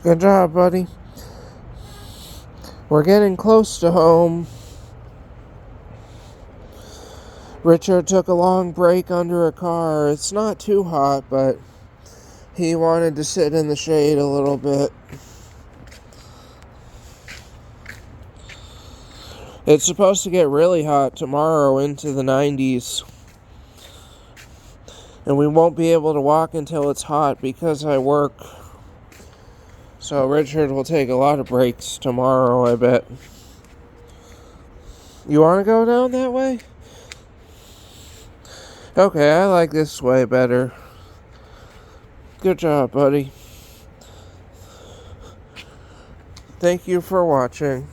Good job, buddy. We're getting close to home. Richard took a long break under a car. It's not too hot, but he wanted to sit in the shade a little bit. It's supposed to get really hot tomorrow into the 90s. And we won't be able to walk until it's hot because I work. So Richard will take a lot of breaks tomorrow, I bet. You want to go down that way? Okay, I like this way better. Good job, buddy. Thank you for watching.